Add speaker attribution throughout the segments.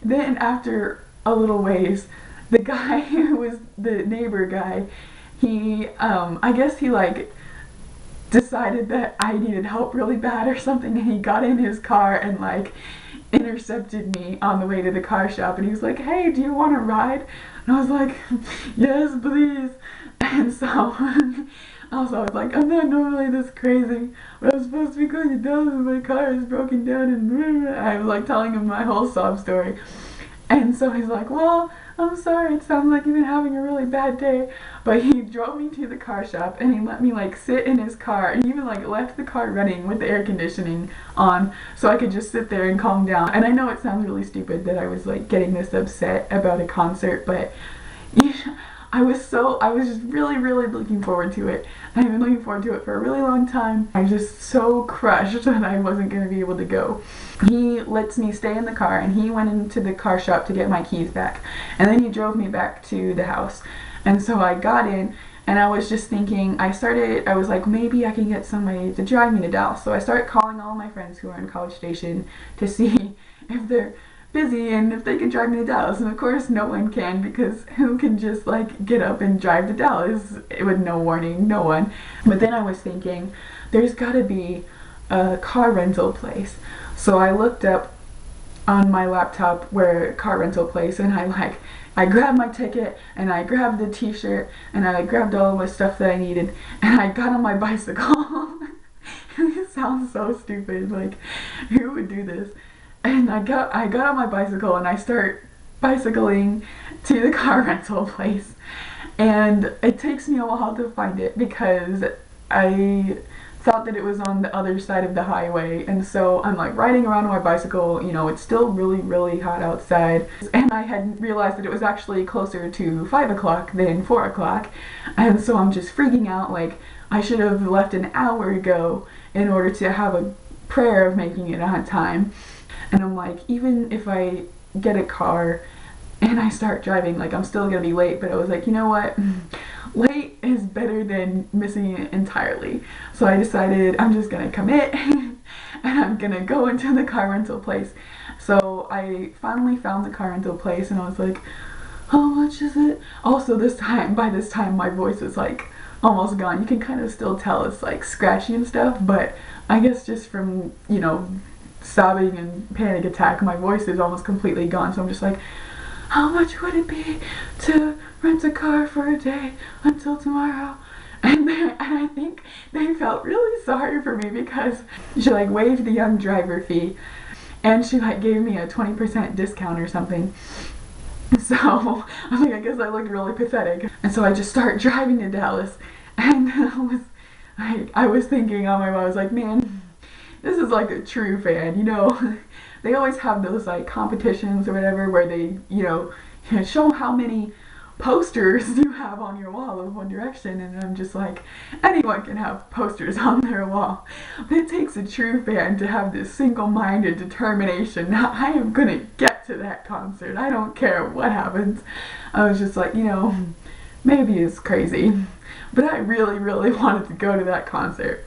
Speaker 1: Then after a little ways, the guy who was the neighbor guy, he I guess he like decided that I needed help really bad or something, and he got in his car and like intercepted me on the way to the car shop, and he was like, "Hey, do you want to ride?" And I was like, "Yes, please." And so I was always like, "I'm not normally this crazy, but I'm supposed to be going to Dallas and my car is broken down," and I was like telling him my whole sob story. And so he's like, "Well, I'm sorry, it sounds like you've been having a really bad day." But he drove me to the car shop and he let me like sit in his car, and he even like left the car running with the air conditioning on so I could just sit there and calm down. And I know it sounds really stupid that I was like getting this upset about a concert, but I was just really looking forward to it. I've been looking forward to it for a really long time. I was just so crushed that I wasn't going to be able to go. He lets me stay in the car, and he went into the car shop to get my keys back. And then he drove me back to the house. And so I got in, and I was just thinking, I was like, maybe I can get somebody to drive me to Dallas. So I started calling all my friends who are in College Station to see if they're busy and if they can drive me to Dallas. And of course no one can, because who can just like get up and drive to Dallas with no warning? No one. But then I was thinking, there's gotta be a car rental place. So I looked up on my laptop where car rental place, and I grabbed my ticket and I grabbed the t-shirt and I grabbed all my stuff that I needed, and I got on my bicycle. It sounds so stupid, like who would do this? And I got on my bicycle and I start bicycling to the car rental place. And it takes me a while to find it because I thought that it was on the other side of the highway, and so I'm like riding around on my bicycle, you know, it's still really hot outside, and I had realized that it was actually closer to 5 o'clock than 4 o'clock, and so I'm just freaking out, like I should have left an hour ago in order to have a prayer of making it on time. And I'm like, even if I get a car and I start driving, like I'm still gonna be late. But I was like, you know what? Late is better than missing it entirely. So I decided I'm just gonna commit and I'm gonna go into the car rental place. So I finally found the car rental place, and I was like, how much is it? Also by this time my voice is like almost gone. You can kind of still tell it's like scratchy and stuff, but I guess just from, you know, sobbing and panic attack, my voice is almost completely gone. So I'm just like, how much would it be to rent a car for a day until tomorrow? And I think they felt really sorry for me, because she like waived the young driver fee and she like gave me a 20% discount or something. So I was like, I guess I looked really pathetic. And so I just start driving to Dallas, and I was thinking on my way, I was like, man, this is like a true fan, you know. They always have those like competitions or whatever where they, you know, show how many posters you have on your wall of One Direction, and I'm just like, anyone can have posters on their wall, but it takes a true fan to have this single-minded determination. Now I am gonna get to that concert, I don't care what happens. I was just like, you know, maybe it's crazy, but I really wanted to go to that concert.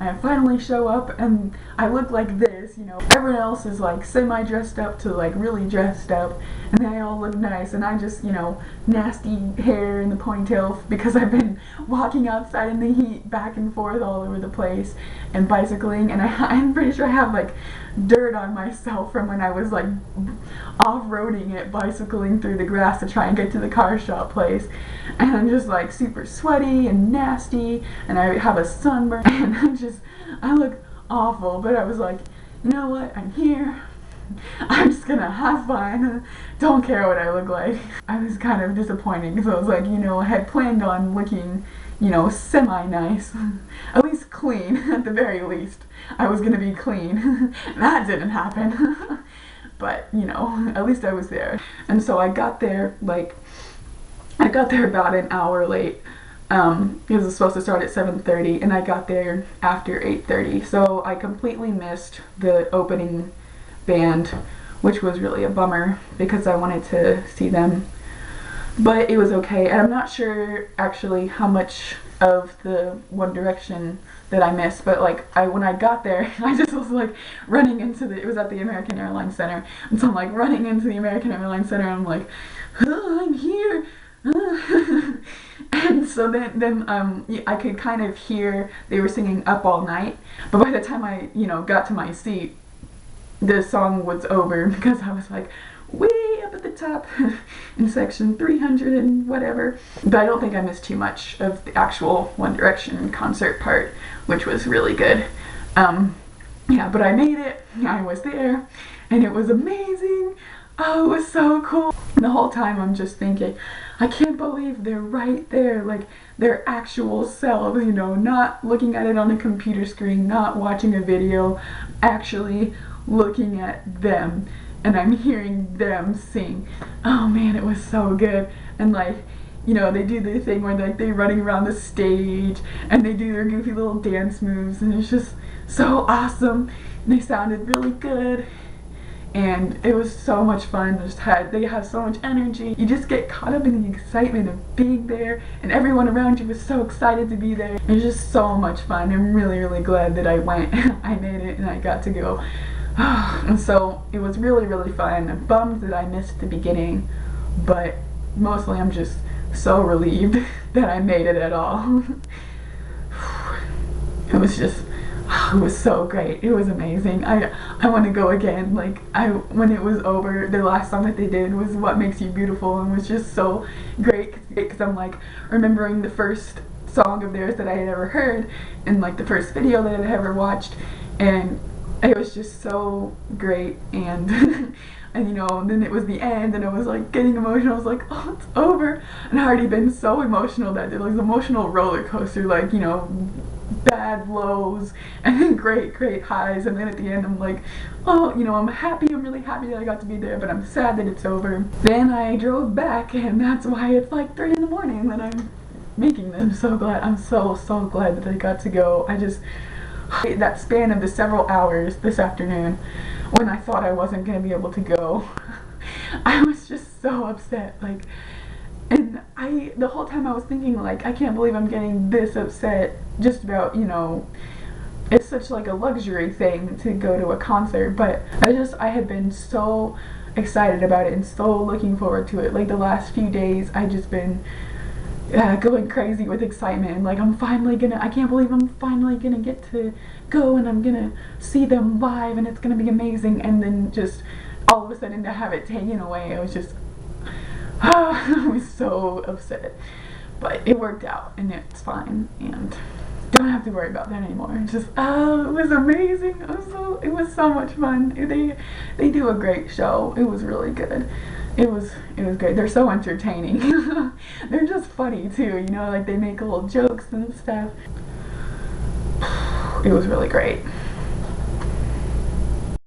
Speaker 1: I finally show up and I look like this, you know, everyone else is like semi-dressed up to like really dressed up, and they all look nice, and I just, you know, nasty hair in the ponytail because I've been walking outside in the heat back and forth all over the place and bicycling, and I'm pretty sure I have like dirt on myself from when I was like off-roading it, bicycling through the grass to try and get to the car shop place, and I'm just like super sweaty and nasty, and I have a sunburn, and I look awful. But I was like, you know what, I'm here, I'm just gonna have fun, don't care what I look like. I was kind of disappointed because I was like, you know, I had planned on looking, you know, semi-nice, at least clean, at the very least. I was gonna be clean. That didn't happen. But, you know, at least I was there. And so I got there about an hour late, because it was supposed to start at 7:30, and I got there after 8:30. So I completely missed the opening band, which was really a bummer because I wanted to see them. But it was okay, and I'm not sure actually how much of the One Direction that I missed, but like when I got there, I just was like running into it was at the American Airlines Center, and so I'm like running into the American Airlines Center, and I'm like, oh, I'm here. And so then I could kind of hear they were singing Up All Night, but by the time I got to my seat, the song was over because I was like way up at the top in section 300 and whatever. But I don't think I missed too much of the actual One Direction concert part, which was really good. Yeah, but I made it. I was there, and it was amazing. Oh, it was so cool. And the whole time I'm just thinking, I can't believe they're right there, like their actual selves, not looking at it on a computer screen, not watching a video, actually looking at them, and I'm hearing them sing. Oh man, it was so good. And like, they do the thing where like they're running around the stage and they do their goofy little dance moves, and it's just so awesome. And they sounded really good. And it was so much fun. They have so much energy. You just get caught up in the excitement of being there, and everyone around you was so excited to be there. It was just so much fun. I'm really, really glad that I went. I made it and I got to go. And so it was really, really fun. I'm bummed that I missed the beginning, but mostly I'm just so relieved that I made it at all. It was so great. It was amazing. I want to go again. Like when it was over, the last song that they did was What Makes You Beautiful, and was just so great because I'm like remembering the first song of theirs that I had ever heard, and like the first video that I had ever watched, and it was just so great. And and then it was the end, and I was like getting emotional. I was like, oh, it's over. And I already been so emotional that day, like emotional roller coaster, like bad lows and then great highs, and then at the end I'm like, oh, I'm happy, I'm really happy that I got to be there, but I'm sad that it's over. Then I drove back, and that's why it's like 3 in the morning that I'm making this. I'm so glad. I'm so glad that I got to go. That span of the several hours this afternoon when I thought I wasn't going to be able to go, I was just so upset, like, and the whole time I was thinking, like, I can't believe I'm getting this upset just about, it's such like a luxury thing to go to a concert, but I had been so excited about it and so looking forward to it. Like the last few days, I just been going crazy with excitement. Like I can't believe I'm finally gonna get to go, and I'm gonna see them live, and it's gonna be amazing. And then just all of a sudden to have it taken away, I was just, I was so upset. But it worked out, and it's fine, and don't have to worry about that anymore. It's just, it was amazing. It was so much fun. They do a great show. It was really good. It was great. They're so entertaining. They're just funny too, like they make little jokes and stuff. It was really great.